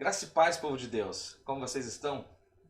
Graça e paz, povo de Deus. Como vocês estão?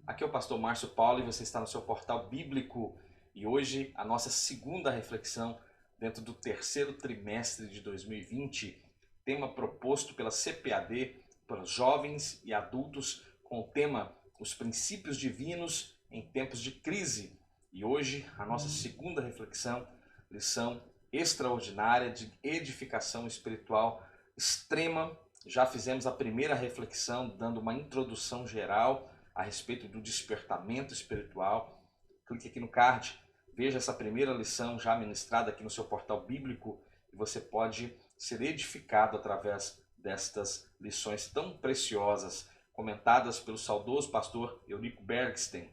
Aqui é o pastor Márcio Paulo e você está no seu portal bíblico. E hoje a nossa segunda reflexão dentro do terceiro trimestre de 2020, tema proposto pela CPAD para jovens e adultos com o tema Os Princípios Divinos em Tempos de Crise. E hoje a nossa segunda reflexão, lição extraordinária de edificação espiritual extrema. Já fizemos a primeira reflexão, dando uma introdução geral a respeito do despertamento espiritual. Clique aqui no card, veja essa primeira lição já ministrada aqui no seu portal bíblico e você pode ser edificado através destas lições tão preciosas, comentadas pelo saudoso pastor Eurico Bergsten.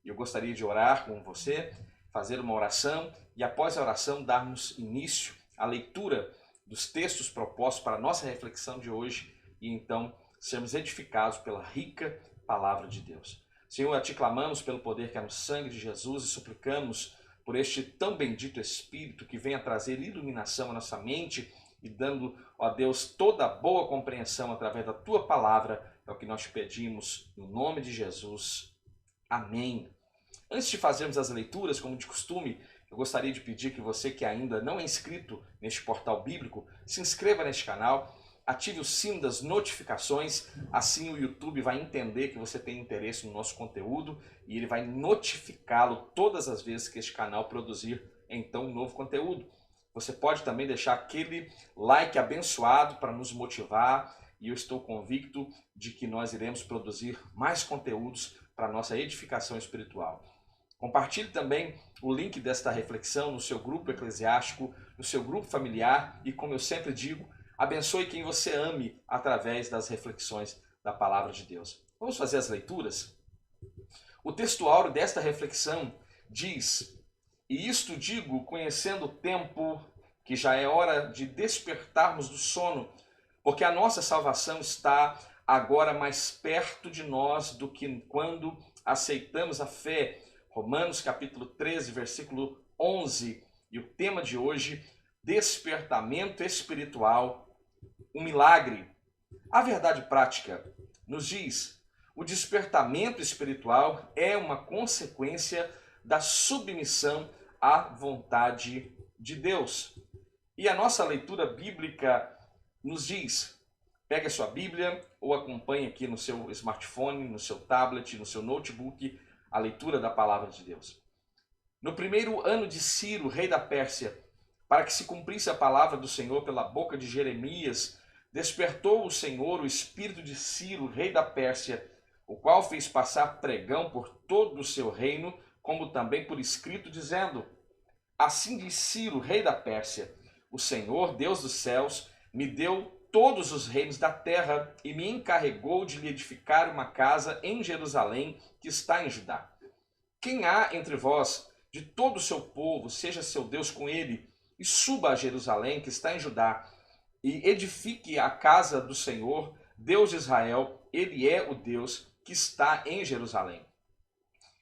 Eu gostaria de orar com você, fazer uma oração e após a oração darmos início à leitura dos textos propostos para a nossa reflexão de hoje e então sermos edificados pela rica palavra de Deus. Senhor, a Ti clamamos pelo poder que há no sangue de Jesus e suplicamos por este tão bendito Espírito que venha trazer iluminação à nossa mente e dando, ó Deus, toda a boa compreensão através da Tua palavra, é o que nós te pedimos, no nome de Jesus. Amém. Antes de fazermos as leituras, como de costume, eu gostaria de pedir que você que ainda não é inscrito neste portal bíblico, se inscreva neste canal, ative o sino das notificações, assim o YouTube vai entender que você tem interesse no nosso conteúdo e ele vai notificá-lo todas as vezes que este canal produzir então um novo conteúdo. Você pode também deixar aquele like abençoado para nos motivar e eu estou convicto de que nós iremos produzir mais conteúdos para a nossa edificação espiritual. Compartilhe também o link desta reflexão no seu grupo eclesiástico, no seu grupo familiar e, como eu sempre digo, abençoe quem você ame através das reflexões da palavra de Deus. Vamos fazer as leituras? O texto áureo desta reflexão diz: "E isto digo, conhecendo o tempo, que já é hora de despertarmos do sono, porque a nossa salvação está agora mais perto de nós do que quando aceitamos a fé." Romanos capítulo 13, versículo 11. E o tema de hoje, despertamento espiritual, um milagre. A verdade prática nos diz: o despertamento espiritual é uma consequência da submissão à vontade de Deus. E a nossa leitura bíblica nos diz: pegue a sua Bíblia ou acompanhe aqui no seu smartphone, no seu tablet, no seu notebook, a leitura da palavra de Deus. No primeiro ano de Ciro, rei da Pérsia, para que se cumprisse a palavra do Senhor pela boca de Jeremias, despertou o Senhor o espírito de Ciro, rei da Pérsia, o qual fez passar pregão por todo o seu reino, como também por escrito, dizendo: assim diz Ciro, rei da Pérsia: o Senhor, Deus dos céus, me deu todos os reinos da terra e me encarregou de lhe edificar uma casa em Jerusalém, que está em Judá. Quem há entre vós, de todo o seu povo, seja seu Deus com ele, e suba a Jerusalém, que está em Judá, e edifique a casa do Senhor, Deus de Israel, ele é o Deus que está em Jerusalém.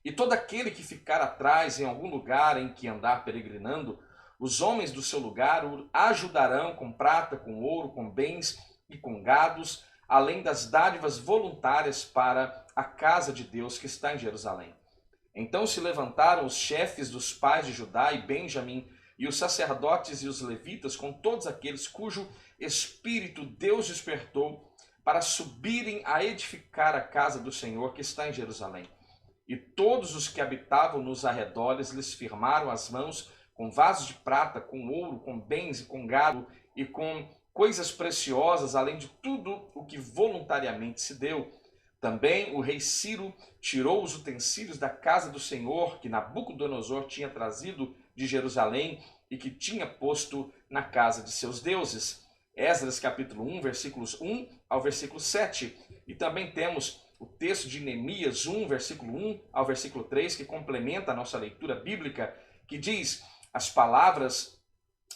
E todo aquele que ficar atrás em algum lugar em que andar peregrinando, os homens do seu lugar o ajudarão com prata, com ouro, com bens e com gados, além das dádivas voluntárias para a casa de Deus que está em Jerusalém. Então se levantaram os chefes dos pais de Judá e Benjamim, e os sacerdotes e os levitas, com todos aqueles cujo espírito Deus despertou, para subirem a edificar a casa do Senhor que está em Jerusalém. E todos os que habitavam nos arredores lhes firmaram as mãos com vasos de prata, com ouro, com bens e com gado e com coisas preciosas, além de tudo o que voluntariamente se deu. Também o rei Ciro tirou os utensílios da casa do Senhor que Nabucodonosor tinha trazido de Jerusalém e que tinha posto na casa de seus deuses. Esdras capítulo 1, versículos 1 ao versículo 7. E também temos o texto de Neemias 1, versículo 1 ao versículo 3, que complementa a nossa leitura bíblica, que diz: as palavras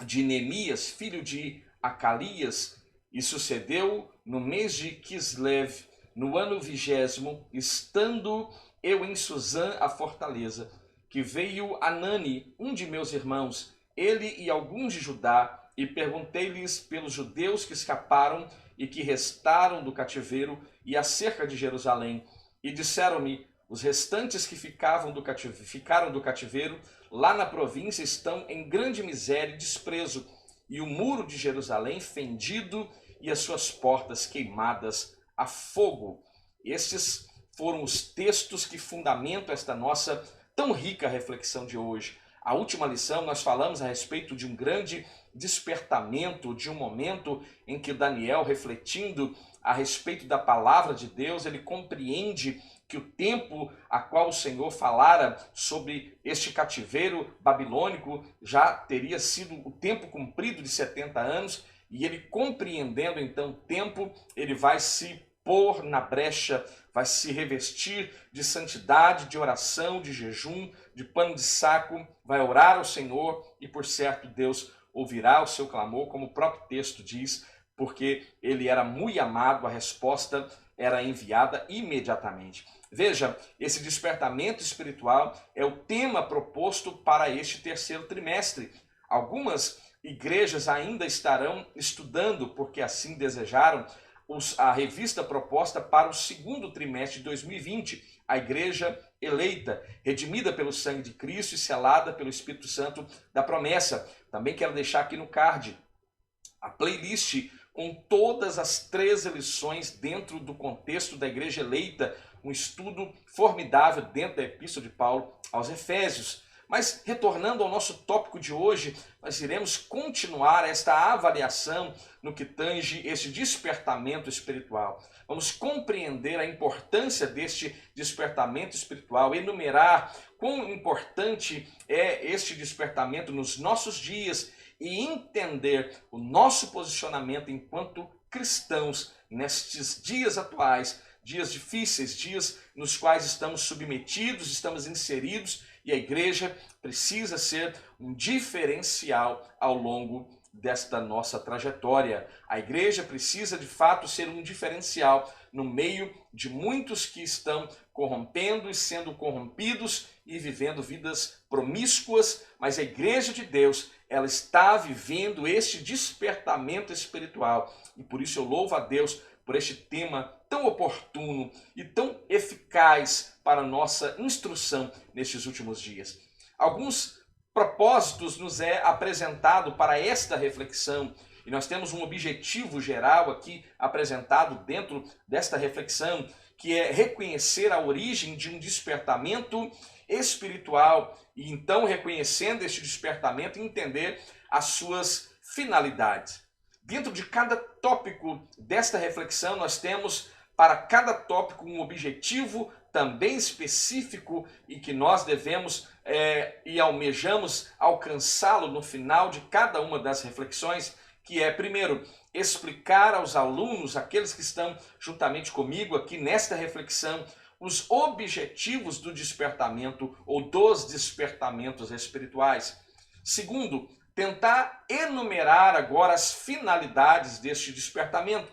de Neemias, filho de Acalias, e sucedeu no mês de Quislev, no ano 20º, estando eu em Suzã, a fortaleza, que veio Anani, um de meus irmãos, ele e alguns de Judá, e perguntei-lhes pelos judeus que escaparam e que restaram do cativeiro e acerca de Jerusalém. E disseram-me: os restantes que ficaram do cativeiro lá na província estão em grande miséria e desprezo, e o muro de Jerusalém fendido e as suas portas queimadas a fogo. Estes foram os textos que fundamentam esta nossa tão rica reflexão de hoje. A última lição nós falamos a respeito de um grande despertamento, de um momento em que Daniel, refletindo a respeito da palavra de Deus, ele compreende que o tempo a qual o Senhor falara sobre este cativeiro babilônico já teria sido o tempo cumprido de 70 anos, e ele, compreendendo então o tempo, ele vai se pôr na brecha, vai se revestir de santidade, de oração, de jejum, de pano de saco, vai orar ao Senhor e, por certo, Deus ouvirá o seu clamor, como o próprio texto diz, porque ele era muito amado, a resposta era enviada imediatamente. Veja, esse despertamento espiritual é o tema proposto para este terceiro trimestre. Algumas igrejas ainda estarão estudando, porque assim desejaram, a revista proposta para o segundo trimestre de 2020, a igreja eleita, redimida pelo sangue de Cristo e selada pelo Espírito Santo da promessa. Também quero deixar aqui no card a playlist com todas as 13 lições dentro do contexto da igreja eleita, um estudo formidável dentro da Epístola de Paulo aos Efésios. Mas, retornando ao nosso tópico de hoje, nós iremos continuar esta avaliação no que tange este despertamento espiritual. Vamos compreender a importância deste despertamento espiritual, enumerar quão importante é este despertamento nos nossos dias e entender o nosso posicionamento enquanto cristãos nestes dias atuais, dias difíceis, dias nos quais estamos submetidos, estamos inseridos, e a igreja precisa ser um diferencial ao longo desta nossa trajetória. A igreja precisa, de fato, ser um diferencial no meio de muitos que estão corrompendo e sendo corrompidos e vivendo vidas promíscuas, mas a igreja de Deus, ela está vivendo este despertamento espiritual. E por isso eu louvo a Deus por este tema tão oportuno e tão eficaz para a nossa instrução nestes últimos dias. Alguns propósitos nos é apresentado para esta reflexão, e nós temos um objetivo geral aqui apresentado dentro desta reflexão, que é reconhecer a origem de um despertamento espiritual, e então, reconhecendo este despertamento, entender as suas finalidades. Dentro de cada tópico desta reflexão, nós temos para cada tópico um objetivo também específico e que nós devemos e almejamos alcançá-lo no final de cada uma das reflexões, que é, primeiro, explicar aos alunos, aqueles que estão juntamente comigo aqui nesta reflexão, os objetivos do despertamento ou dos despertamentos espirituais. Segundo, tentar enumerar agora as finalidades deste despertamento.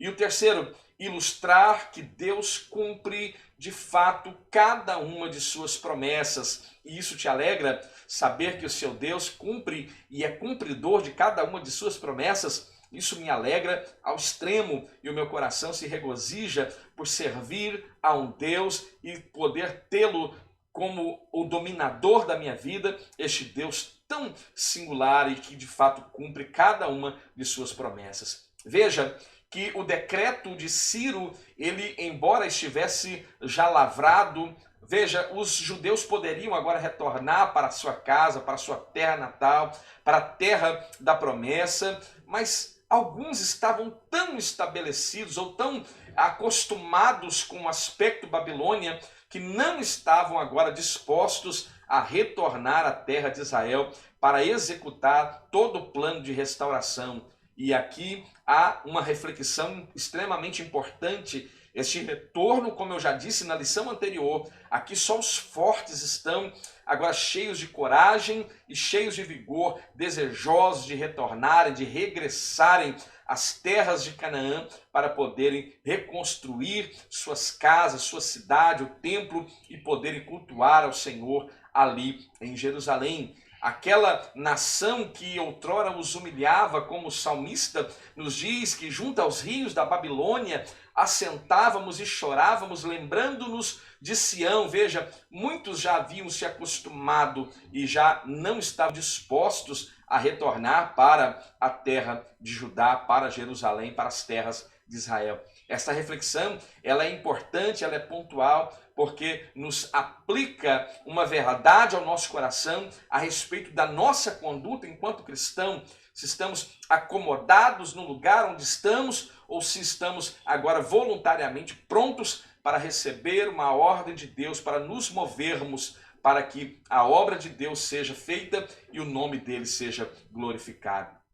E o terceiro, ilustrar que Deus cumpre de fato cada uma de suas promessas. E isso te alegra, saber que o seu Deus cumpre e é cumpridor de cada uma de suas promessas? Isso me alegra ao extremo e o meu coração se regozija por servir a um Deus e poder tê-lo como o dominador da minha vida, este Deus tão singular e que de fato cumpre cada uma de suas promessas. Veja que o decreto de Ciro, ele, embora estivesse já lavrado, veja, os judeus poderiam agora retornar para a sua casa, para a sua terra natal, para a terra da promessa, mas alguns estavam tão estabelecidos ou tão acostumados com o aspecto Babilônia que não estavam agora dispostos a retornar à terra de Israel para executar todo o plano de restauração. E aqui há uma reflexão extremamente importante. Este retorno, como eu já disse na lição anterior, aqui só os fortes estão agora cheios de coragem e cheios de vigor, desejosos de retornarem, de regressarem às terras de Canaã para poderem reconstruir suas casas, sua cidade, o templo e poderem cultuar ao Senhor ali em Jerusalém. aquela nação que outrora os humilhava, como o salmista nos diz que junto aos rios da Babilônia assentávamos e chorávamos, lembrando-nos de Sião. Veja, muitos já haviam se acostumado e já não estavam dispostos a retornar para a terra de Judá, para Jerusalém, para as terras de Israel. Esta reflexão, ela é importante, ela é pontual, porque nos aplica uma verdade ao nosso coração a respeito da nossa conduta enquanto cristão, se estamos acomodados no lugar onde estamos ou se estamos agora voluntariamente prontos para receber uma ordem de Deus, para nos movermos para que a obra de Deus seja feita e o nome dele seja glorificado.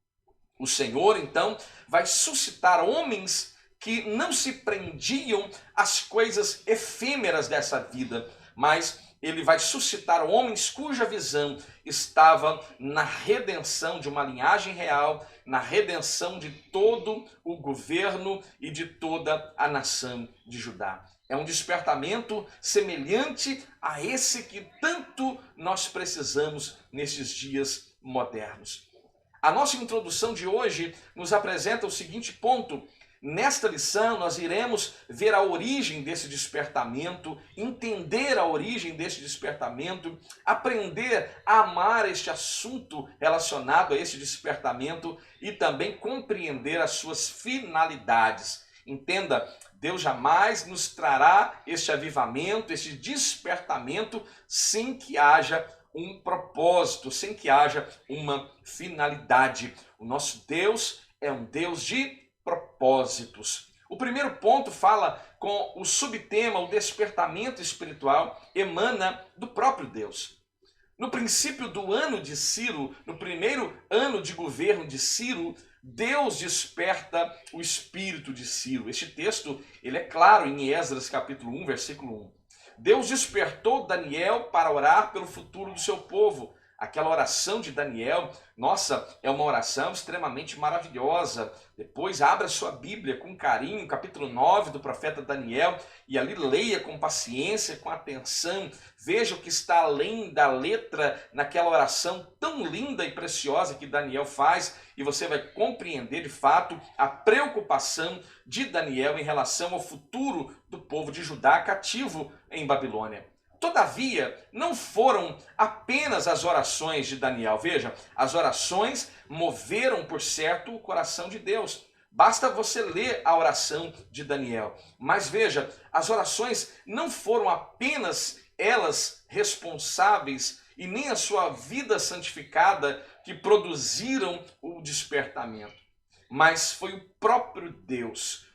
O Senhor, então, vai suscitar homens que não se prendiam às coisas efêmeras dessa vida, mas ele vai suscitar homens cuja visão estava na redenção de uma linhagem real, na redenção de todo o governo e de toda a nação de Judá. É um despertamento semelhante a esse que tanto nós precisamos nesses dias modernos. A nossa introdução de hoje nos apresenta o seguinte ponto. Nesta lição, nós iremos ver a origem desse despertamento, entender a origem desse despertamento, aprender a amar este assunto relacionado a esse despertamento e também compreender as suas finalidades. Entenda, Deus jamais nos trará este avivamento, este despertamento, sem que haja um propósito, sem que haja uma finalidade. O nosso Deus é um Deus de propósitos. O primeiro ponto fala com o subtema, o despertamento espiritual emana do próprio Deus. No princípio do ano de Ciro, no primeiro ano de governo de Ciro, Deus desperta o espírito de Ciro. Este texto, ele é claro em Esdras capítulo 1, versículo 1. Deus despertou Daniel para orar pelo futuro do seu povo. Aquela oração de Daniel, nossa, é uma oração extremamente maravilhosa. Depois abra sua Bíblia com carinho, capítulo 9 do profeta Daniel, e ali leia com paciência, com atenção. Veja o que está além da letra naquela oração tão linda e preciosa que Daniel faz, e você vai compreender de fato a preocupação de Daniel em relação ao futuro do povo de Judá cativo em Babilônia. Todavia, não foram apenas as orações de Daniel. Veja, as orações moveram, por certo, o coração de Deus. Basta você ler a oração de Daniel. Mas veja, as orações não foram apenas elas responsáveis e nem a sua vida santificada que produziram o despertamento. Mas foi o próprio Deus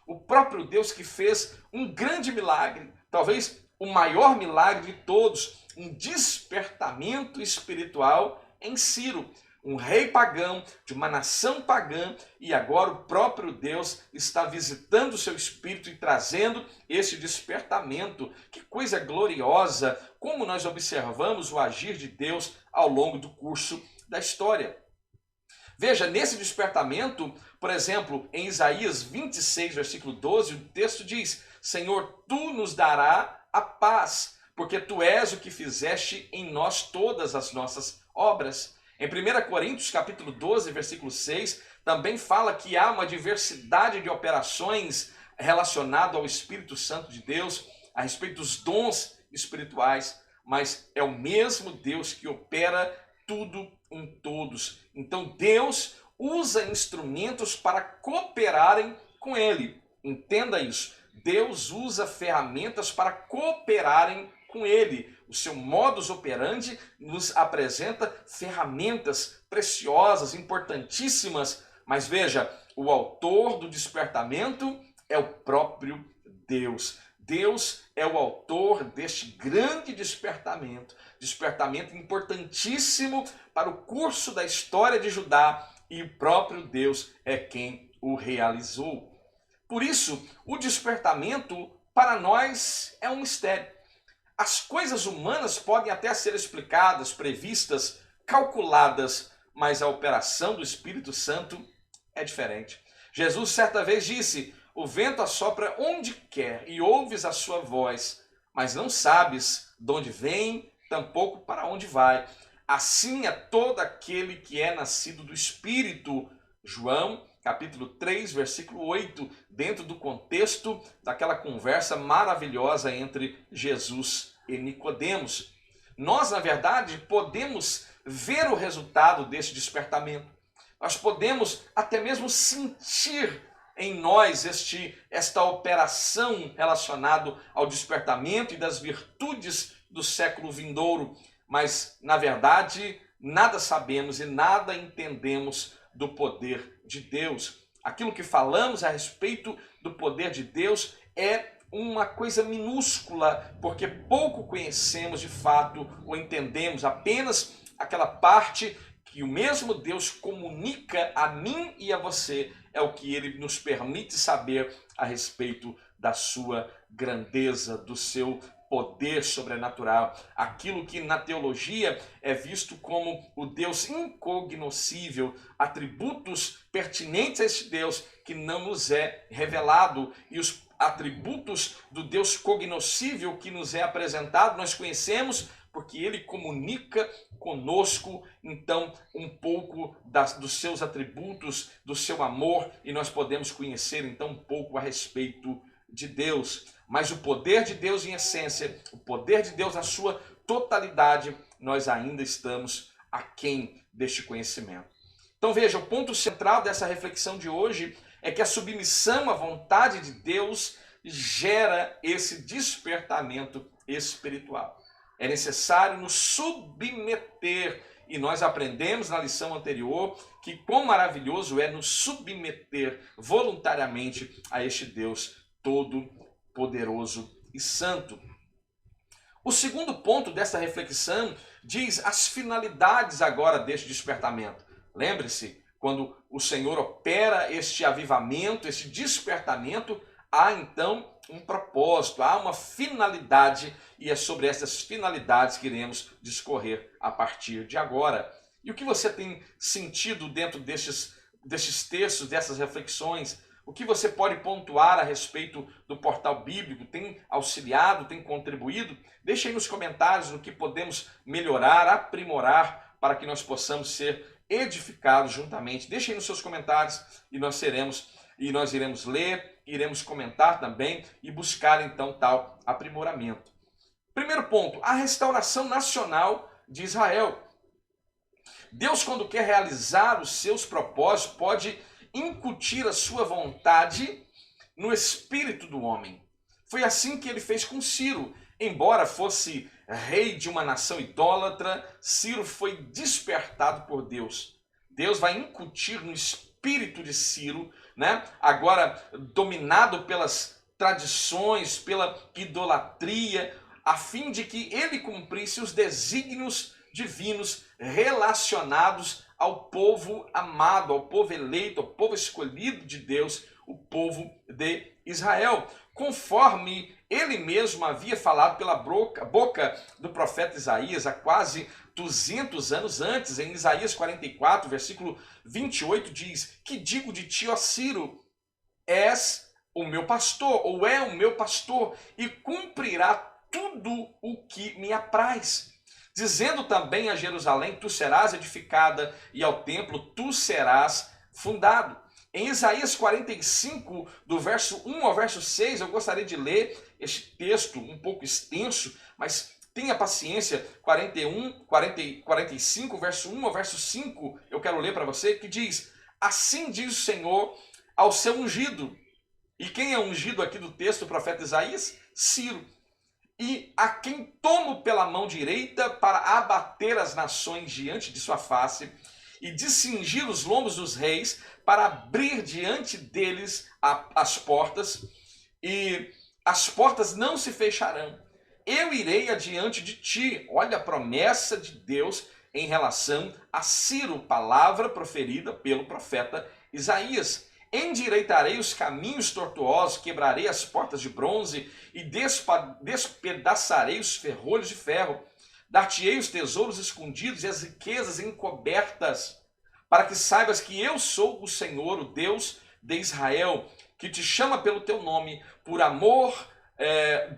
que fez um grande milagre, talvez o maior milagre de todos, um despertamento espiritual em Ciro, um rei pagão de uma nação pagã, e agora o próprio Deus está visitando o seu espírito e trazendo esse despertamento. Que coisa gloriosa, como nós observamos o agir de Deus ao longo do curso da história. Veja, nesse despertamento, por exemplo, em Isaías 26, versículo 12, o texto diz: Senhor, tu nos darás a paz, porque tu és o que fizeste em nós todas as nossas obras. Em 1 Coríntios capítulo 12, versículo 6, também fala que há uma diversidade de operações relacionadas ao Espírito Santo de Deus, a respeito dos dons espirituais, mas é o mesmo Deus que opera tudo em todos. Então Deus usa instrumentos para cooperarem com Ele. Entenda isso. Deus usa ferramentas para cooperarem com Ele. O seu modus operandi nos apresenta ferramentas preciosas, importantíssimas. Mas veja, o autor do despertamento é o próprio Deus. Deus é o autor deste grande despertamento. Despertamento importantíssimo para o curso da história de Judá. E o próprio Deus é quem o realizou. Por isso, o despertamento para nós é um mistério. As coisas humanas podem até ser explicadas, previstas, calculadas, mas a operação do Espírito Santo é diferente. Jesus certa vez disse: o vento assopra onde quer e ouves a sua voz, mas não sabes de onde vem, tampouco para onde vai. assim é todo aquele que é nascido do Espírito. João, capítulo 3, versículo 8, dentro do contexto daquela conversa maravilhosa entre Jesus e Nicodemos. Nós, na verdade, podemos ver o resultado desse despertamento. Nós podemos até mesmo sentir em nós esta operação relacionada ao despertamento e das virtudes do século vindouro, mas, na verdade, nada sabemos e nada entendemos do poder de Deus. Aquilo que falamos a respeito do poder de Deus é uma coisa minúscula, porque pouco conhecemos de fato ou entendemos, apenas aquela parte que o mesmo Deus comunica a mim e a você, é o que ele nos permite saber a respeito da sua grandeza, do seu poder sobrenatural, aquilo que na teologia é visto como o Deus incognoscível, atributos pertinentes a este Deus que não nos é revelado, e os atributos do Deus cognoscível que nos é apresentado, nós conhecemos porque ele comunica conosco, então, um pouco dos seus atributos, do seu amor, e nós podemos conhecer, então, um pouco a respeito de Deus. Mas o poder de Deus em essência, o poder de Deus na sua totalidade, nós ainda estamos aquém deste conhecimento. Então veja, o ponto central dessa reflexão de hoje é que a submissão à vontade de Deus gera esse despertamento espiritual. É necessário nos submeter, e nós aprendemos na lição anterior que quão maravilhoso é nos submeter voluntariamente a este Deus todo-poderoso e santo. O segundo ponto dessa reflexão diz as finalidades agora deste despertamento. Lembre-se, quando o Senhor opera este avivamento, este despertamento, há então um propósito, há uma finalidade, e é sobre essas finalidades que iremos discorrer a partir de agora. E o que você tem sentido dentro destes textos, dessas reflexões? O que você pode pontuar a respeito do portal bíblico? Tem auxiliado, tem contribuído? Deixe aí nos comentários o que podemos melhorar, aprimorar, para que nós possamos ser edificados juntamente. Deixe aí nos seus comentários e nós iremos ler, iremos comentar também e buscar então tal aprimoramento. Primeiro ponto, a restauração nacional de Israel. Deus, quando quer realizar os seus propósitos, pode incutir a sua vontade no espírito do homem. Foi assim que ele fez com Ciro. Embora fosse rei de uma nação idólatra, Ciro foi despertado por Deus. Deus vai incutir no espírito de Ciro, agora dominado pelas tradições, pela idolatria, a fim de que ele cumprisse os desígnios divinos relacionados ao povo amado, ao povo eleito, ao povo escolhido de Deus, o povo de Israel, conforme ele mesmo havia falado pela boca do profeta Isaías há quase 200 anos antes. Em Isaías 44, versículo 28, diz: que digo de ti, ó Ciro, és o meu pastor, ou é o meu pastor, e cumprirá tudo o que me apraz. Dizendo também a Jerusalém, tu serás edificada, e ao templo tu serás fundado. Em Isaías 45, do verso 1 ao verso 6, eu gostaria de ler este texto um pouco extenso, mas tenha paciência. 45, verso 1 ao verso 5, eu quero ler para você, que diz: assim diz o Senhor ao seu ungido. E quem é ungido aqui do texto do profeta Isaías? Ciro. E a quem tomo pela mão direita para abater as nações diante de sua face, e de cingir os lombos dos reis, para abrir diante deles as portas, e as portas não se fecharão. Eu irei adiante de ti. Olha a promessa de Deus em relação a Ciro, palavra proferida pelo profeta Isaías. Endireitarei os caminhos tortuosos, quebrarei as portas de bronze e despedaçarei os ferrolhos de ferro. Dar-te-ei os tesouros escondidos e as riquezas encobertas, para que saibas que eu sou o Senhor, o Deus de Israel, que te chama pelo teu nome, por amor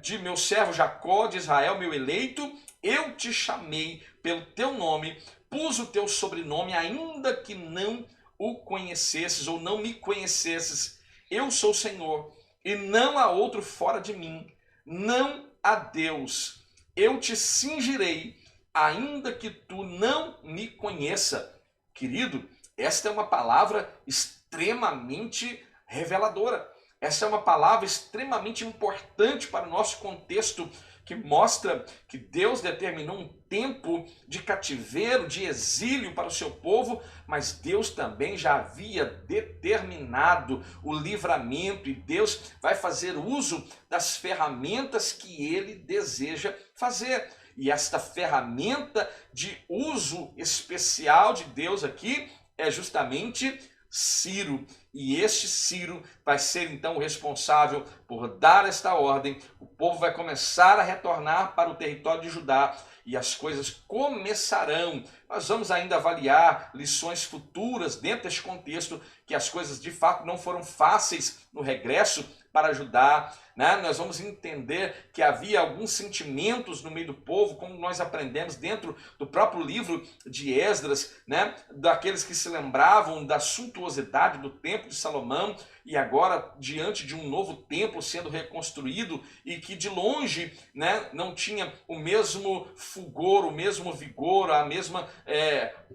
de meu servo Jacó, de Israel, meu eleito, eu te chamei pelo teu nome, pus o teu sobrenome, ainda que não o conhecesses ou não me conhecesses. Eu sou o Senhor, e não há outro fora de mim, não há Deus. Eu te cingirei, ainda que tu não me conheça. Querido, esta é uma palavra extremamente reveladora. Essa é uma palavra extremamente importante para o nosso contexto, que mostra que Deus determinou um tempo de cativeiro, de exílio para o seu povo, mas Deus também já havia determinado o livramento, e Deus vai fazer uso das ferramentas que ele deseja fazer. E esta ferramenta de uso especial de Deus aqui é justamente Ciro. E este Ciro vai ser então o responsável por dar esta ordem. O povo vai começar a retornar para o território de Judá e as coisas começarão. Nós vamos ainda avaliar lições futuras dentro deste contexto, que as coisas de fato não foram fáceis no regresso para Judá, né? Nós vamos entender que havia alguns sentimentos no meio do povo, como nós aprendemos dentro do próprio livro de Esdras, né? Daqueles que se lembravam da suntuosidade do templo de Salomão, e agora diante de um novo templo sendo reconstruído, e que de longe, né, não tinha o mesmo fulgor, o mesmo vigor, a mesma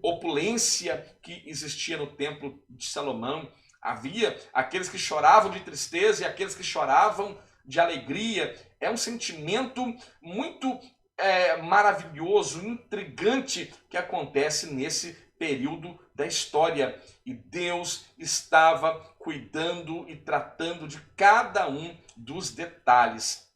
opulência que existia no templo de Salomão. Havia aqueles que choravam de tristeza e aqueles que choravam de alegria. É um sentimento muito maravilhoso, intrigante, que acontece nesse período da história. E Deus estava cuidando e tratando de cada um dos detalhes.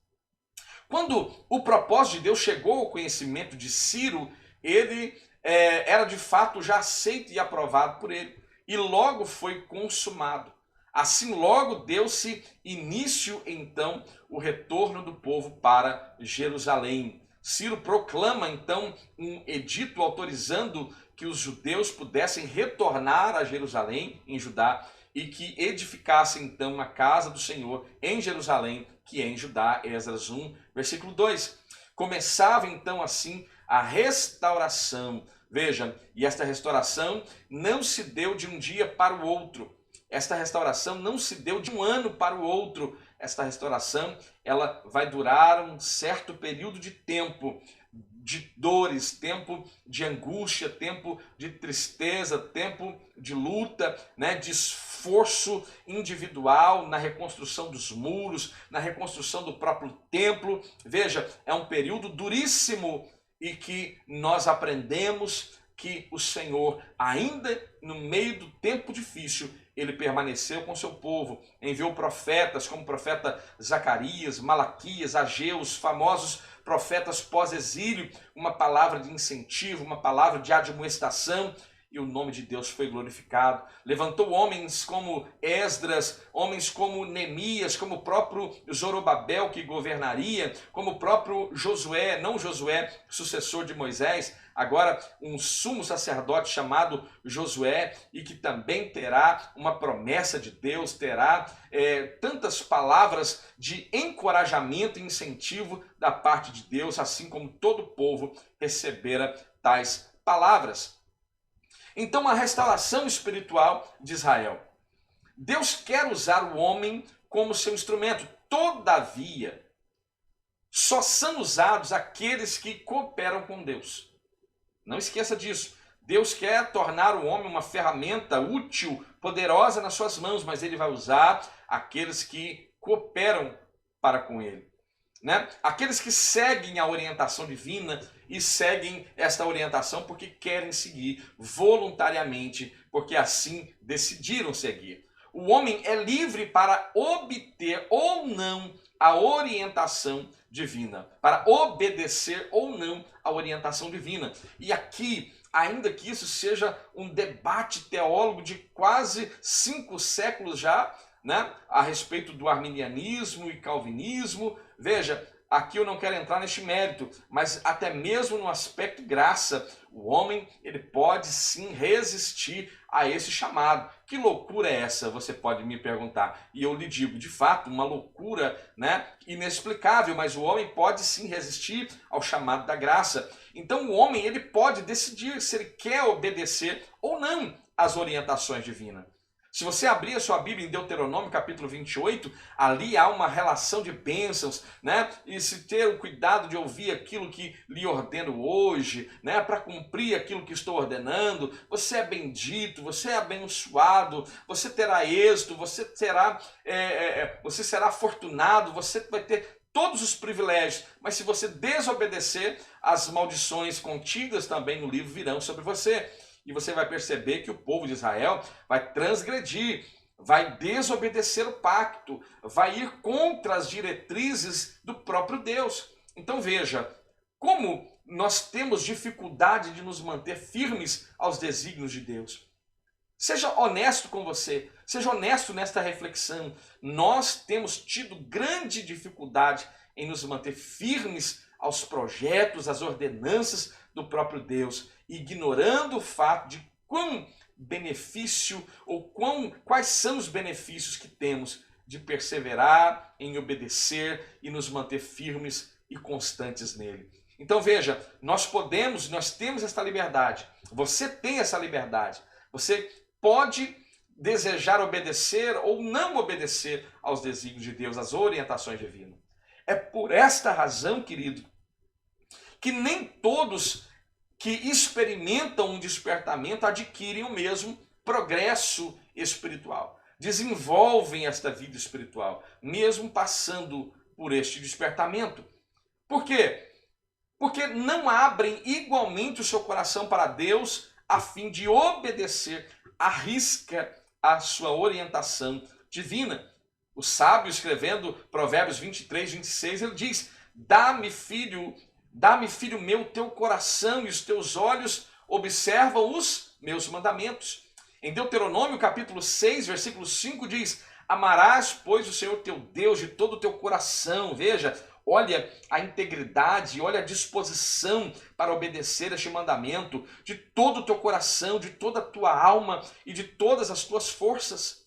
Quando o propósito de Deus chegou ao conhecimento de Ciro, ele era de fato já aceito e aprovado por ele, e logo foi consumado. Assim logo deu-se início então o retorno do povo para Jerusalém. Ciro proclama então um edito autorizando que os judeus pudessem retornar a Jerusalém, em Judá, e que edificassem então a casa do Senhor em Jerusalém, que é em Judá. Esdras 1, versículo 2. Começava então assim a restauração. Veja, e esta restauração não se deu de um dia para o outro. Esta restauração não se deu de um ano para o outro. Esta restauração, ela vai durar um certo período de tempo, de dores, tempo de angústia, tempo de tristeza, tempo de luta, né, de esforço individual na reconstrução dos muros, na reconstrução do próprio templo. Veja, é um período duríssimo, e que nós aprendemos que o Senhor, ainda no meio do tempo difícil, ele permaneceu com seu povo, enviou profetas como o profeta Zacarias, Malaquias, Ageu, os famosos profetas pós-exílio, uma palavra de incentivo, uma palavra de admoestação, e o nome de Deus foi glorificado. Levantou homens como Esdras, homens como Neemias, como o próprio Zorobabel, que governaria, como o próprio Josué, não Josué, sucessor de Moisés, agora um sumo sacerdote chamado Josué, e que também terá uma promessa de Deus, terá tantas palavras de encorajamento e incentivo da parte de Deus, assim como todo o povo recebera tais palavras. Então, a restauração espiritual de Israel. Deus quer usar o homem como seu instrumento. Todavia, só são usados aqueles que cooperam com Deus. Não esqueça disso. Deus quer tornar o homem uma ferramenta útil, poderosa nas suas mãos, mas ele vai usar aqueles que cooperam para com ele, né? Aqueles que seguem a orientação divina e seguem esta orientação porque querem seguir voluntariamente, porque assim decidiram seguir. O homem é livre para obter ou não a orientação divina, para obedecer ou não a orientação divina. E aqui, ainda que isso seja um debate teólogo de quase 5 séculos já, né, a respeito do arminianismo e calvinismo, veja, aqui eu não quero entrar neste mérito, mas até mesmo no aspecto graça, o homem ele pode sim resistir a esse chamado. Que loucura é essa? Você pode me perguntar. E eu lhe digo, de fato, uma loucura, né, inexplicável, mas o homem pode sim resistir ao chamado da graça. Então o homem ele pode decidir se ele quer obedecer ou não às orientações divinas. Se você abrir a sua Bíblia em Deuteronômio capítulo 28, ali há uma relação de bênçãos, né? E se ter o cuidado de ouvir aquilo que lhe ordeno hoje, né? Para cumprir aquilo que estou ordenando, você é bendito, você é abençoado, você terá êxito, você será afortunado, você vai ter todos os privilégios. Mas se você desobedecer, as maldições contidas também no livro virão sobre você. E você vai perceber que o povo de Israel vai transgredir, vai desobedecer o pacto, vai ir contra as diretrizes do próprio Deus. Então veja, como nós temos dificuldade de nos manter firmes aos desígnios de Deus. Seja honesto com você, seja honesto nesta reflexão. Nós temos tido grande dificuldade em nos manter firmes aos projetos, às ordenanças do próprio Deus, ignorando o fato de quão benefício ou quais são os benefícios que temos de perseverar em obedecer e nos manter firmes e constantes nele. Então veja, nós temos esta liberdade, você tem essa liberdade, você pode desejar obedecer ou não obedecer aos desígnios de Deus, às orientações divinas. É por esta razão, querido, que nem todos que experimentam um despertamento adquirem o mesmo progresso espiritual, desenvolvem esta vida espiritual, mesmo passando por este despertamento. Por quê? Porque não abrem igualmente o seu coração para Deus a fim de obedecer à risca a sua orientação divina. O sábio, escrevendo Provérbios 23, 26, ele diz: Dá-me, filho meu, teu coração e os teus olhos observam os meus mandamentos. Em Deuteronômio capítulo 6, versículo 5 diz: Amarás, pois, o Senhor teu Deus de todo o teu coração. Veja, olha a integridade, olha a disposição para obedecer este mandamento de todo o teu coração, de toda a tua alma e de todas as tuas forças.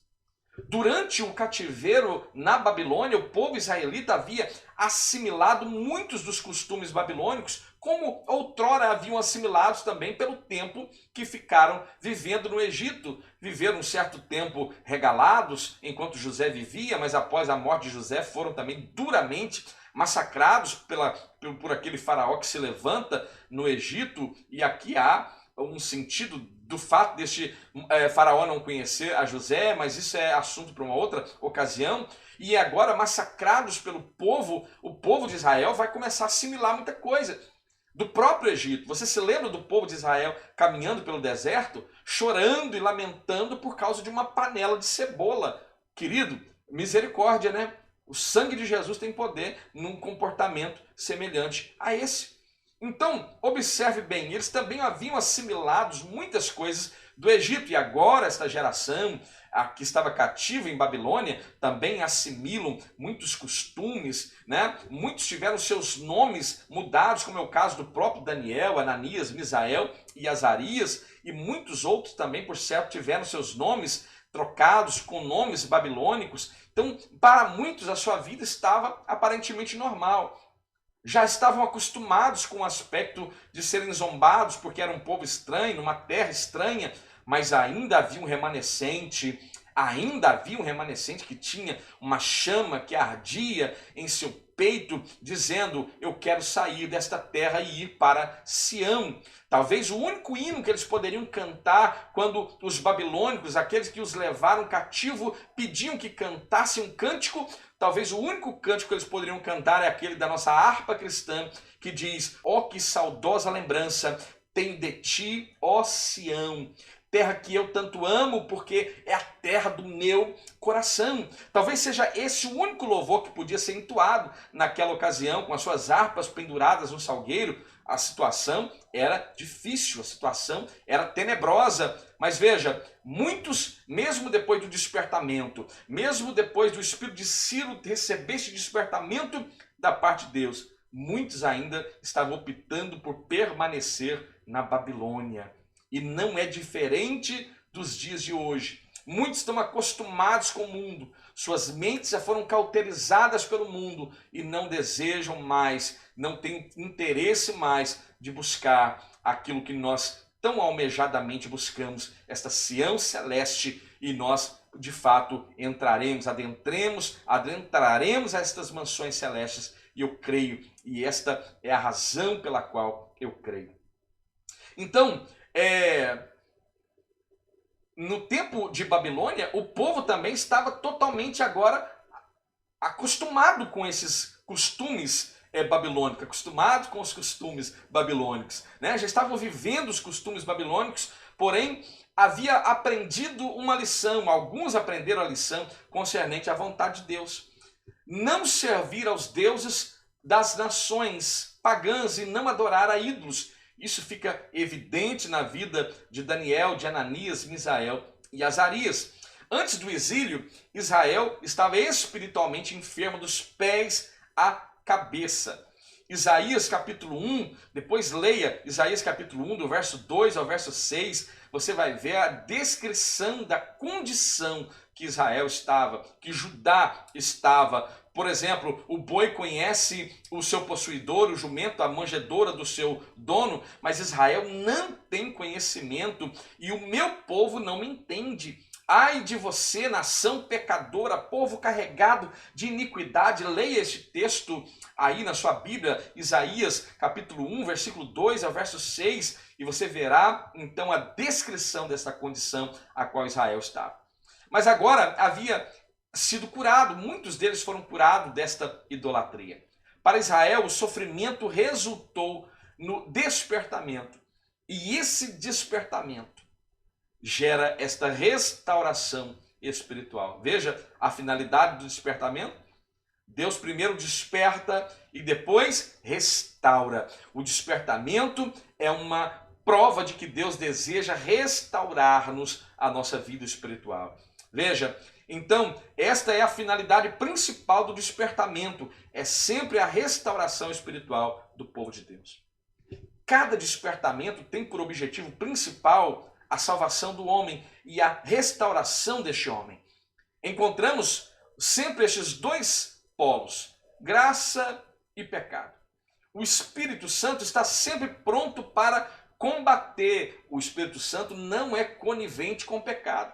Durante o cativeiro na Babilônia, o povo israelita havia assimilado muitos dos costumes babilônicos, como outrora haviam assimilados também pelo tempo que ficaram vivendo no Egito. Viveram um certo tempo regalados enquanto José vivia, mas após a morte de José foram também duramente massacrados por aquele faraó que se levanta no Egito. E aqui há um sentido do fato deste faraó não conhecer a José, mas isso é assunto para uma outra ocasião. E agora, massacrados pelo povo, o povo de Israel vai começar a assimilar muita coisa do próprio Egito. Você se lembra do povo de Israel caminhando pelo deserto, chorando e lamentando por causa de uma panela de cebola? Querido, misericórdia, né? O sangue de Jesus tem poder num comportamento semelhante a esse. Então, observe bem, eles também haviam assimilado muitas coisas do Egito, e agora esta geração que estava cativa em Babilônia também assimilam muitos costumes, né? Muitos tiveram seus nomes mudados, como é o caso do próprio Daniel, Ananias, Misael e Azarias, e muitos outros também, por certo, tiveram seus nomes trocados com nomes babilônicos. Então, para muitos, a sua vida estava aparentemente normal. Já estavam acostumados com o aspecto de serem zombados porque era um povo estranho, numa terra estranha, mas ainda havia um remanescente que tinha uma chama que ardia em seu peito, dizendo: eu quero sair desta terra e ir para Sião. Talvez o único hino que eles poderiam cantar quando os babilônicos, aqueles que os levaram cativo, pediam que cantassem um cântico, talvez o único cântico que eles poderiam cantar é aquele da nossa harpa cristã, que diz: ó, que saudosa lembrança tenho de ti, ó Sião, terra que eu tanto amo, porque é a terra do meu coração. Talvez seja esse o único louvor que podia ser entoado naquela ocasião, com as suas harpas penduradas no salgueiro. A situação era difícil, a situação era tenebrosa. Mas veja, muitos, mesmo depois do despertamento, mesmo depois do espírito de Ciro receber esse despertamento, da parte de Deus, muitos ainda estavam optando por permanecer na Babilônia. E não é diferente dos dias de hoje. Muitos estão acostumados com o mundo, suas mentes já foram cauterizadas pelo mundo e não desejam mais, não têm interesse mais de buscar aquilo que nós tão almejadamente buscamos, esta Sião celeste, e nós de fato adentraremos estas mansões celestes, e eu creio, e esta é a razão pela qual eu creio. Então, no tempo de Babilônia, o povo também estava totalmente agora acostumado com esses costumes babilônicos, acostumado com os costumes babilônicos, né? Já estavam vivendo os costumes babilônicos, porém havia aprendido uma lição, alguns aprenderam a lição concernente à vontade de Deus. Não servir aos deuses das nações pagãs e não adorar a ídolos. Isso fica evidente na vida de Daniel, de Ananias, Misael e Azarias. Antes do exílio, Israel estava espiritualmente enfermo dos pés à cabeça. Isaías capítulo 1, depois leia Isaías capítulo 1, do verso 2 ao verso 6, você vai ver a descrição da condição que Israel estava, que Judá estava. Por exemplo, o boi conhece o seu possuidor, o jumento, a manjedoura do seu dono, mas Israel não tem conhecimento e o meu povo não me entende. Ai de você, nação pecadora, povo carregado de iniquidade. Leia este texto aí na sua Bíblia, Isaías capítulo 1, versículo 2 ao verso 6, e você verá então a descrição dessa condição a qual Israel estava. Mas agora havia sido curado, muitos deles foram curados desta idolatria. Para Israel, o sofrimento resultou no despertamento, e esse despertamento gera esta restauração espiritual. Veja a finalidade do despertamento. Deus primeiro desperta e depois restaura. O despertamento é uma prova de que Deus deseja restaurar-nos a nossa vida espiritual. Veja, então, esta é a finalidade principal do despertamento, é sempre a restauração espiritual do povo de Deus. Cada despertamento tem por objetivo principal a salvação do homem e a restauração deste homem. Encontramos sempre estes dois polos, graça e pecado. O Espírito Santo está sempre pronto para combater. O Espírito Santo não é conivente com o pecado.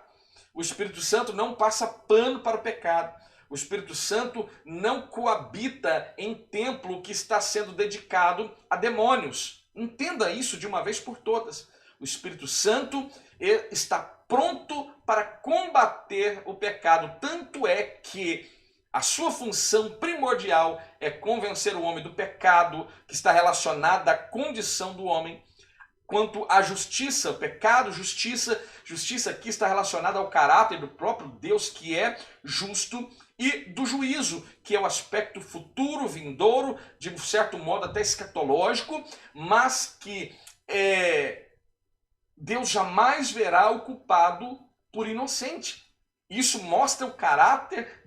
O Espírito Santo não passa pano para o pecado. O Espírito Santo não coabita em templo que está sendo dedicado a demônios. Entenda isso de uma vez por todas. O Espírito Santo está pronto para combater o pecado. Tanto é que a sua função primordial é convencer o homem do pecado, que está relacionado à condição do homem, quanto à justiça, o pecado, justiça aqui está relacionada ao caráter do próprio Deus, que é justo, e do juízo, que é o aspecto futuro, vindouro, de um certo modo até escatológico, mas que Deus jamais verá o culpado por inocente. Isso mostra o caráter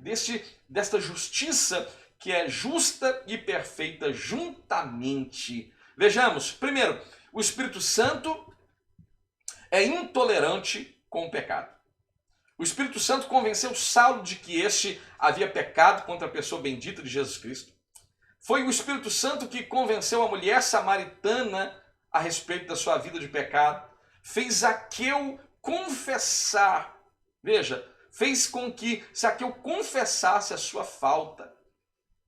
desta justiça, que é justa e perfeita juntamente. Vejamos, primeiro, o Espírito Santo é intolerante com o pecado. O Espírito Santo convenceu Saulo de que este havia pecado contra a pessoa bendita de Jesus Cristo. Foi o Espírito Santo que convenceu a mulher samaritana a respeito da sua vida de pecado. Fez Zaqueu confessar, veja, fez com que Zaqueu confessasse a sua falta.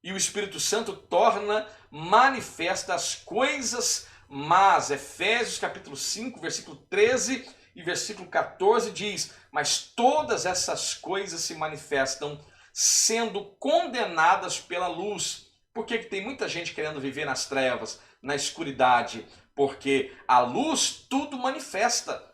E o Espírito Santo torna manifesta as coisas mas Efésios capítulo 5, versículo 13 e versículo 14 diz: mas todas essas coisas se manifestam sendo condenadas pela luz. Por que tem muita gente querendo viver nas trevas, na escuridade? Porque a luz tudo manifesta.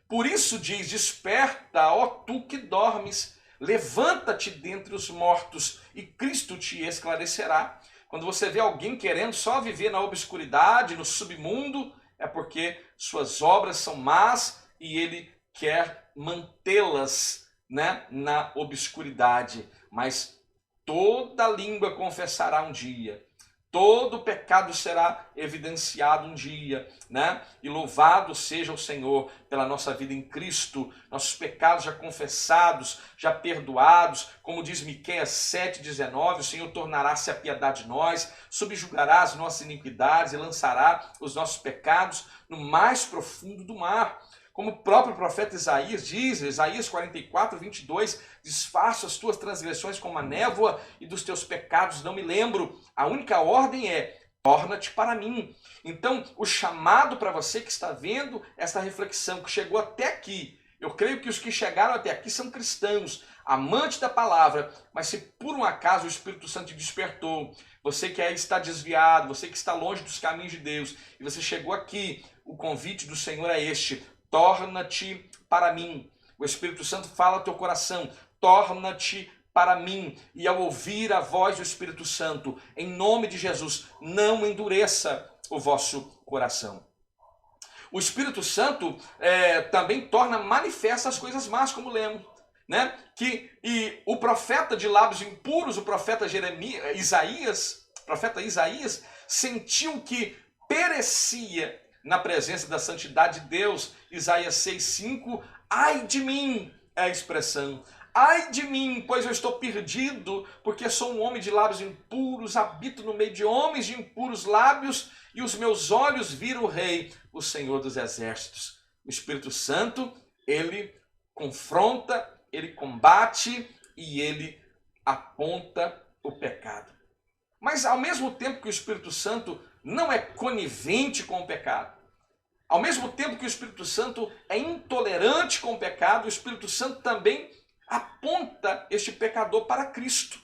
Por isso diz: desperta, ó tu que dormes, levanta-te dentre os mortos e Cristo te esclarecerá. Quando você vê alguém querendo só viver na obscuridade, no submundo, é porque suas obras são más e ele quer mantê-las, né, na obscuridade. Mas toda língua confessará um dia. Todo pecado será evidenciado um dia, né? E louvado seja o Senhor pela nossa vida em Cristo, nossos pecados já confessados, já perdoados, como diz Miqueias 7,19, o Senhor tornará-se a piedade de nós, subjugará as nossas iniquidades e lançará os nossos pecados no mais profundo do mar. Como o próprio profeta Isaías diz, Isaías 44:22, desfaço as tuas transgressões como a névoa e dos teus pecados não me lembro. A única ordem é, torna-te para mim. Então, o chamado para você que está vendo esta reflexão, que chegou até aqui, eu creio que os que chegaram até aqui são cristãos, amantes da palavra, mas se por um acaso o Espírito Santo te despertou, você que está desviado, você que está longe dos caminhos de Deus, e você chegou aqui, o convite do Senhor é este: torna-te para mim. O Espírito Santo fala ao teu coração, torna-te para mim. E ao ouvir a voz do Espírito Santo, em nome de Jesus, não endureça o vosso coração. O Espírito Santo também torna manifesta as coisas más, como lemos, né? E o profeta de lábios impuros, o profeta Isaías, sentiu que perecia na presença da santidade de Deus. Isaías 6,5, ai de mim, é a expressão, ai de mim, pois eu estou perdido, porque sou um homem de lábios impuros, habito no meio de homens de impuros lábios, e os meus olhos viram o Rei, o Senhor dos Exércitos. O Espírito Santo, ele confronta, ele combate e ele aponta o pecado. Mas ao mesmo tempo que o Espírito Santo não é conivente com o pecado, ao mesmo tempo que o Espírito Santo é intolerante com o pecado, o Espírito Santo também aponta este pecador para Cristo.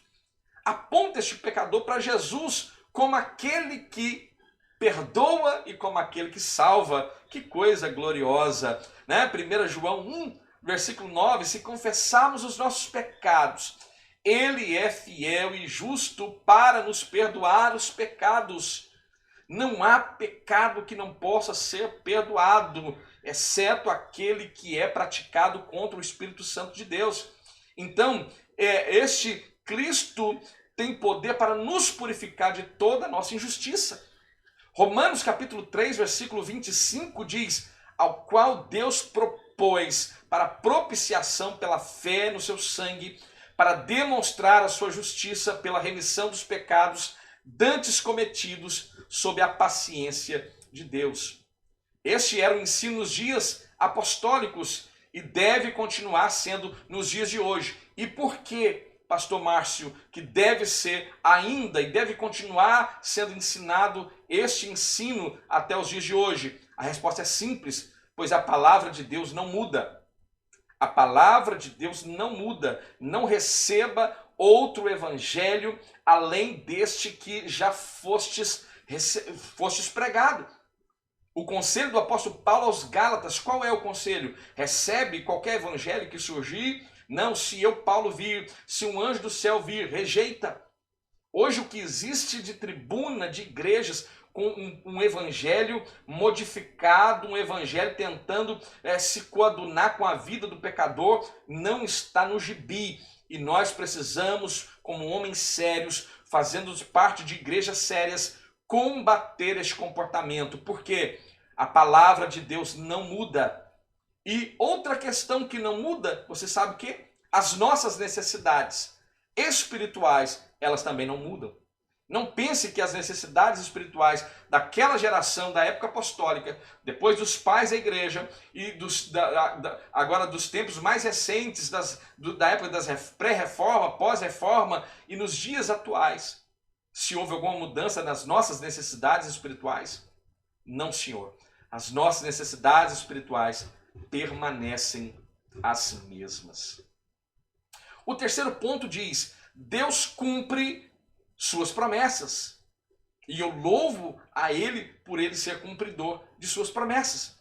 Aponta este pecador para Jesus como aquele que perdoa e como aquele que salva. Que coisa gloriosa, né? 1 João 1, versículo 9, se confessarmos os nossos pecados, Ele é fiel e justo para nos perdoar os pecados. Não há pecado que não possa ser perdoado, exceto aquele que é praticado contra o Espírito Santo de Deus. Então, este Cristo tem poder para nos purificar de toda a nossa injustiça. Romanos capítulo 3, versículo 25 diz, ao qual Deus propôs para propiciação pela fé no seu sangue, para demonstrar a sua justiça pela remissão dos pecados dantes cometidos sob a paciência de Deus. Este era o ensino nos dias apostólicos e deve continuar sendo nos dias de hoje. E por que, pastor Márcio, que deve ser ainda e deve continuar sendo ensinado este ensino até os dias de hoje? A resposta é simples, pois a palavra de Deus não muda. A palavra de Deus não muda. Não receba outro evangelho além deste que já fostes pregado. O conselho do apóstolo Paulo aos Gálatas, qual é o conselho? Recebe qualquer evangelho que surgir? Não, se eu, Paulo, vir, se um anjo do céu vir, rejeita. Hoje o que existe de tribuna de igrejas com um evangelho modificado, um evangelho tentando se coadunar com a vida do pecador, não está no gibi. E nós precisamos, como homens sérios, fazendo parte de igrejas sérias, combater este comportamento, porque a palavra de Deus não muda. E outra questão que não muda, você sabe o quê? As nossas necessidades espirituais, elas também não mudam. Não pense que as necessidades espirituais daquela geração, da época apostólica, depois dos pais da igreja e agora dos tempos mais recentes, da época das pré-reforma, pós-reforma e nos dias atuais, se houve alguma mudança nas nossas necessidades espirituais? Não, senhor. As nossas necessidades espirituais permanecem as mesmas. O terceiro ponto diz, Deus cumpre suas promessas. E eu louvo a Ele por Ele ser cumpridor de suas promessas.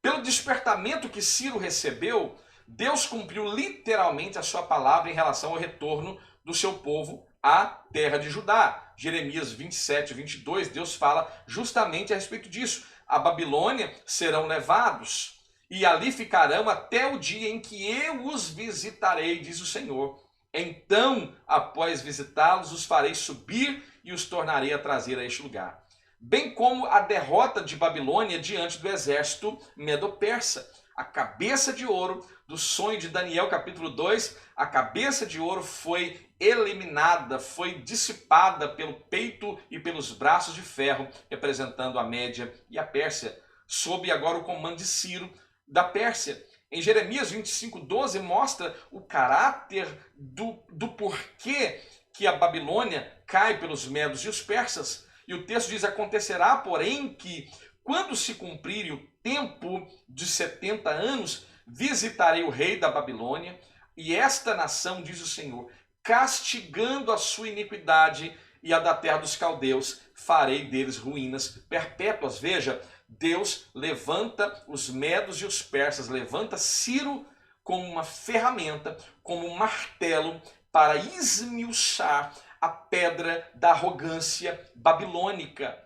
Pelo despertamento que Ciro recebeu, Deus cumpriu literalmente a sua palavra em relação ao retorno do seu povo à terra de Judá. Jeremias 27, 22, Deus fala justamente a respeito disso. A Babilônia serão levados e ali ficarão até o dia em que eu os visitarei, diz o Senhor. Então, após visitá-los, os farei subir e os tornarei a trazer a este lugar. Bem como a derrota de Babilônia diante do exército medo-persa. A cabeça de ouro do sonho de Daniel, capítulo 2, a cabeça de ouro foi eliminada, foi dissipada pelo peito e pelos braços de ferro, representando a Média e a Pérsia, sob agora o comando de Ciro da Pérsia. Em Jeremias 25:12 mostra o caráter do porquê que a Babilônia cai pelos medos e os persas. E o texto diz: acontecerá, porém, que quando se cumprir o tempo de 70 anos, visitarei o rei da Babilônia e esta nação, diz o Senhor, castigando a sua iniquidade e a da terra dos caldeus, farei deles ruínas perpétuas. Veja, Deus levanta os medos e os persas, levanta Ciro como uma ferramenta, como um martelo para esmiuçar a pedra da arrogância babilônica.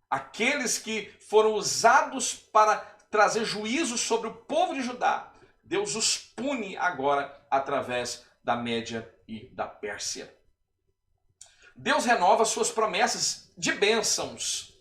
Aqueles que foram usados para trazer juízo sobre o povo de Judá, Deus os pune agora através da Média e da Pérsia. Deus renova suas promessas de bênçãos.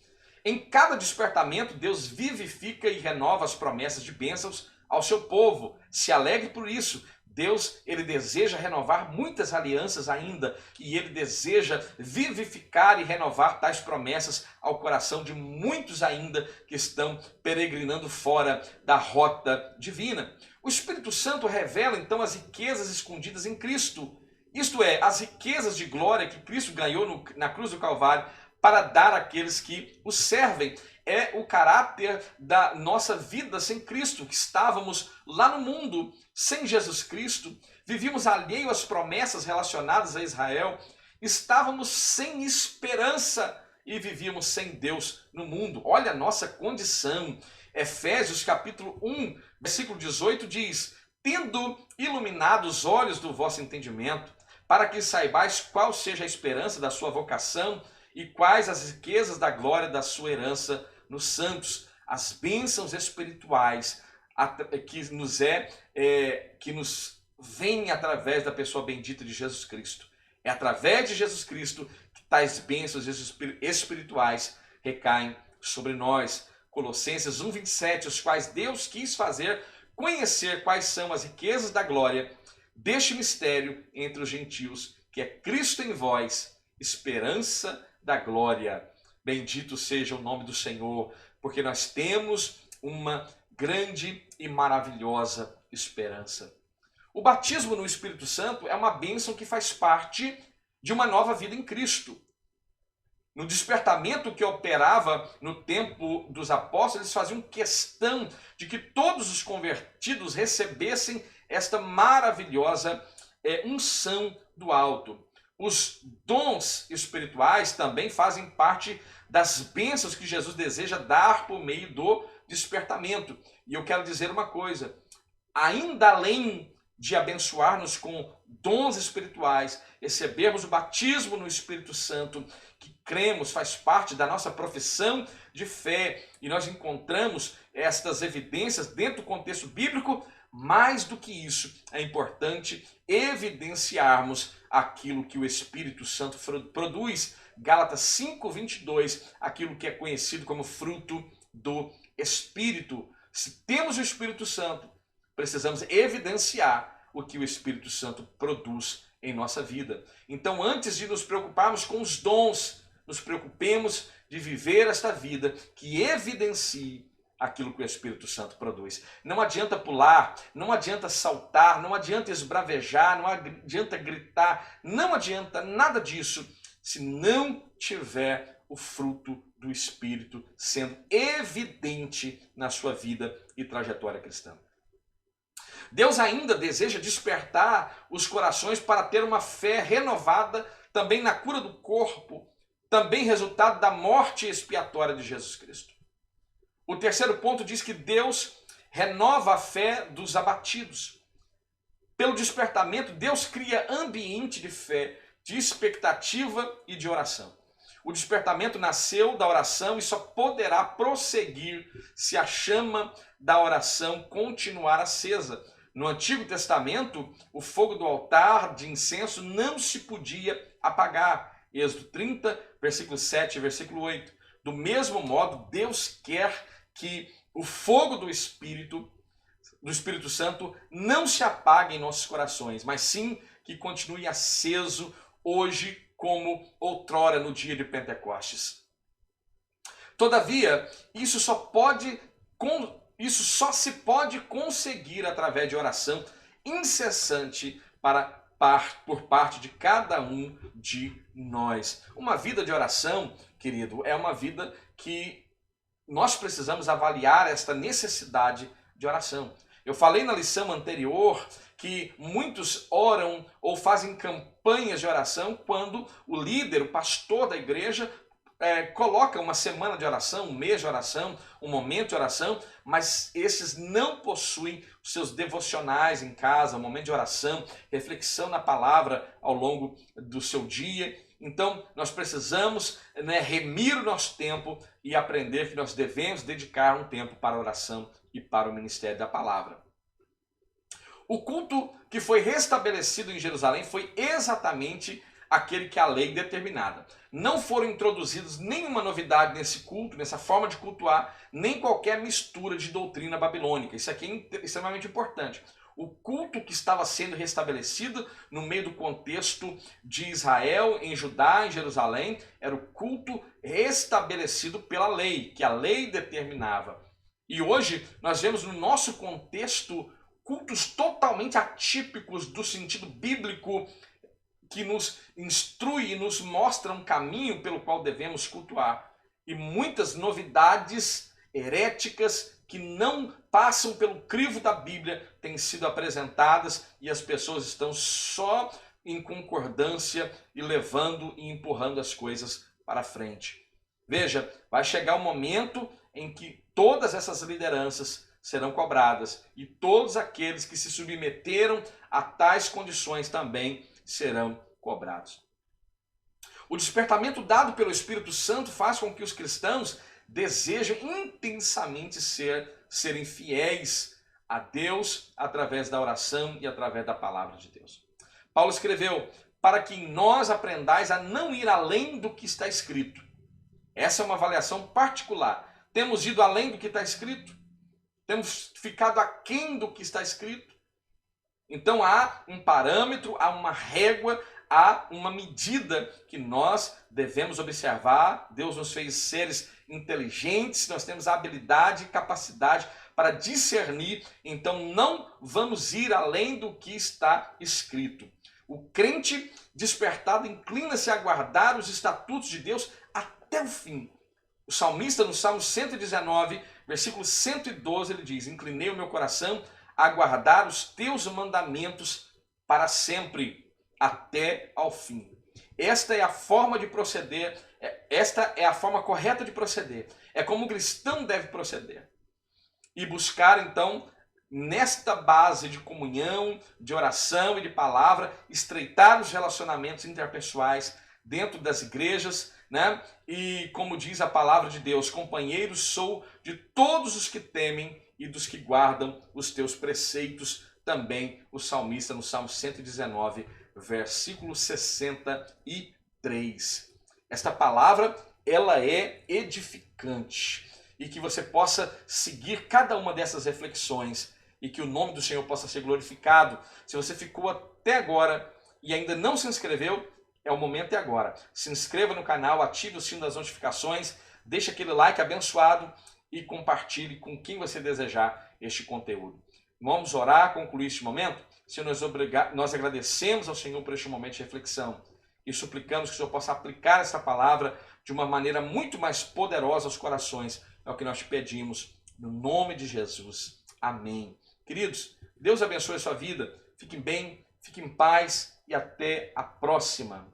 Em cada despertamento, Deus vivifica e renova as promessas de bênçãos ao seu povo. Se alegre por isso. Deus, ele deseja renovar muitas alianças ainda, e ele deseja vivificar e renovar tais promessas ao coração de muitos ainda que estão peregrinando fora da rota divina. O Espírito Santo revela então as riquezas escondidas em Cristo, isto é, as riquezas de glória que Cristo ganhou na cruz do Calvário para dar àqueles que o servem. É o caráter da nossa vida sem Cristo, que estávamos lá no mundo sem Jesus Cristo, vivíamos alheio às promessas relacionadas a Israel, estávamos sem esperança e vivíamos sem Deus no mundo. Olha a nossa condição. Efésios capítulo 1, versículo 18 diz: tendo iluminado os olhos do vosso entendimento, para que saibais qual seja a esperança da sua vocação e quais as riquezas da glória da sua herança nos santos, as bênçãos espirituais que nos vêm através da pessoa bendita de Jesus Cristo. É através de Jesus Cristo que tais bênçãos espirituais recaem sobre nós. Colossenses 1:27, os quais Deus quis fazer conhecer quais são as riquezas da glória deste mistério entre os gentios, que é Cristo em vós, esperança da glória. Bendito seja o nome do Senhor, porque nós temos uma grande e maravilhosa esperança. O batismo no Espírito Santo é uma bênção que faz parte de uma nova vida em Cristo. No despertamento que operava no tempo dos apóstolos, eles faziam questão de que todos os convertidos recebessem esta maravilhosa unção do alto. Os dons espirituais também fazem parte das bênçãos que Jesus deseja dar por meio do despertamento. E eu quero dizer uma coisa: ainda além de abençoar-nos com dons espirituais, recebermos o batismo no Espírito Santo, que cremos, faz parte da nossa profissão de fé, e nós encontramos estas evidências dentro do contexto bíblico. Mais do que isso, é importante evidenciarmos aquilo que o Espírito Santo produz. Gálatas 5:22, aquilo que é conhecido como fruto do Espírito. Se temos o Espírito Santo, precisamos evidenciar o que o Espírito Santo produz em nossa vida. Então, antes de nos preocuparmos com os dons, nos preocupemos de viver esta vida que evidencie aquilo que o Espírito Santo produz. Não adianta pular, não adianta saltar, não adianta esbravejar, não adianta gritar, não adianta nada disso se não tiver o fruto do Espírito sendo evidente na sua vida e trajetória cristã. Deus ainda deseja despertar os corações para ter uma fé renovada também na cura do corpo, também resultado da morte expiatória de Jesus Cristo. O terceiro ponto diz que Deus renova a fé dos abatidos. Pelo despertamento, Deus cria ambiente de fé, de expectativa e de oração. O despertamento nasceu da oração e só poderá prosseguir se a chama da oração continuar acesa. No Antigo Testamento, o fogo do altar de incenso não se podia apagar. Êxodo 30, versículo 7 e versículo 8. Do mesmo modo, Deus quer que o fogo do Espírito Santo não se apague em nossos corações, mas sim que continue aceso hoje como outrora no dia de Pentecostes. Todavia, isso só se pode conseguir através de oração incessante por parte de cada um de nós. Uma vida de oração, querido, é uma vida que nós precisamos avaliar esta necessidade de oração. Eu falei na lição anterior que muitos oram ou fazem campanhas de oração quando o líder, o pastor da igreja, coloca uma semana de oração, um mês de oração, um momento de oração, mas esses não possuem os seus devocionais em casa, um momento de oração, reflexão na palavra ao longo do seu dia. Então, nós precisamos remir o nosso tempo e aprender que nós devemos dedicar um tempo para a oração e para o ministério da palavra. O culto que foi restabelecido em Jerusalém foi exatamente aquele que a lei determinava. Não foram introduzidos nenhuma novidade nesse culto, nessa forma de cultuar, nem qualquer mistura de doutrina babilônica. Isso aqui é extremamente importante. O culto que estava sendo restabelecido no meio do contexto de Israel, em Judá, em Jerusalém, era o culto restabelecido pela lei, que a lei determinava. E hoje nós vemos no nosso contexto cultos totalmente atípicos do sentido bíblico, que nos instrui e nos mostra um caminho pelo qual devemos cultuar. E muitas novidades heréticas que não passam pelo crivo da Bíblia têm sido apresentadas e as pessoas estão só em concordância e levando e empurrando as coisas para frente. Veja, vai chegar um momento em que todas essas lideranças serão cobradas e todos aqueles que se submeteram a tais condições também serão cobrados. O despertamento dado pelo Espírito Santo faz com que os cristãos desejem intensamente serem fiéis a Deus através da oração e através da palavra de Deus. Paulo escreveu: para que em nós aprendais a não ir além do que está escrito. Essa é uma avaliação particular. Temos ido além do que está escrito? Temos ficado aquém do que está escrito? Então há um parâmetro, há uma régua, há uma medida que nós devemos observar. Deus nos fez seres inteligentes, nós temos a habilidade e capacidade para discernir, então não vamos ir além do que está escrito. O crente despertado inclina-se a guardar os estatutos de Deus até o fim. O salmista, no Salmo 119, versículo 112, ele diz: inclinei o meu coração a guardar os teus mandamentos para sempre, até ao fim. Esta é a forma de proceder, esta é a forma correta de proceder. É como o cristão deve proceder. E buscar, então, nesta base de comunhão, de oração e de palavra, estreitar os relacionamentos interpessoais dentro das igrejas, né? E como diz a palavra de Deus, companheiro sou de todos os que temem e dos que guardam os teus preceitos. Também o salmista no Salmo 119, versículo 63. Esta palavra, ela é edificante. E que você possa seguir cada uma dessas reflexões e que o nome do Senhor possa ser glorificado. Se você ficou até agora e ainda não se inscreveu, é o momento agora. Se inscreva no canal, ative o sino das notificações, deixe aquele like abençoado e compartilhe com quem você desejar este conteúdo. Vamos orar, concluir este momento? Senhor, nós agradecemos ao Senhor por este momento de reflexão e suplicamos que o Senhor possa aplicar essa palavra de uma maneira muito mais poderosa aos corações. É o que nós te pedimos, no nome de Jesus. Amém. Queridos, Deus abençoe a sua vida. Fiquem bem, fiquem em paz e até a próxima.